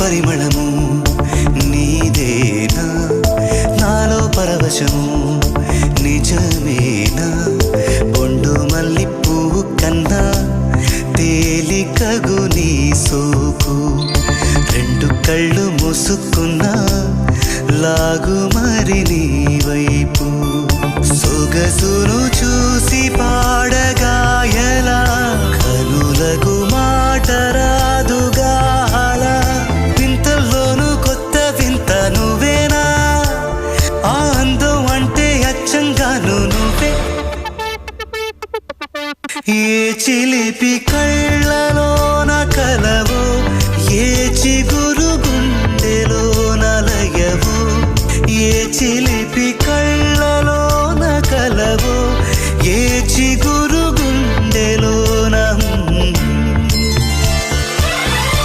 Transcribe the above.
పరిమళము నీదేనా నాలో పరవశము నిజమేనా బొండు మల్లి పువ్వు కన్నా తేలికగు నీ సోకు రెండు కళ్ళు మూసుకున్నా లాగు మరి నీ వైపు సొగసును చూసి పాడగాయలా కనులకు మాట రాదుగా అలా వింతల్లోనూ కొత్త వింత నువ్వేనా ఆ అందం అంటే అచ్చంగాను నువ్వే ఏ చిలిపి కళ్ళలోన కలవో ఏ చిగురు గుండెలో నలయవో ఏ చిలి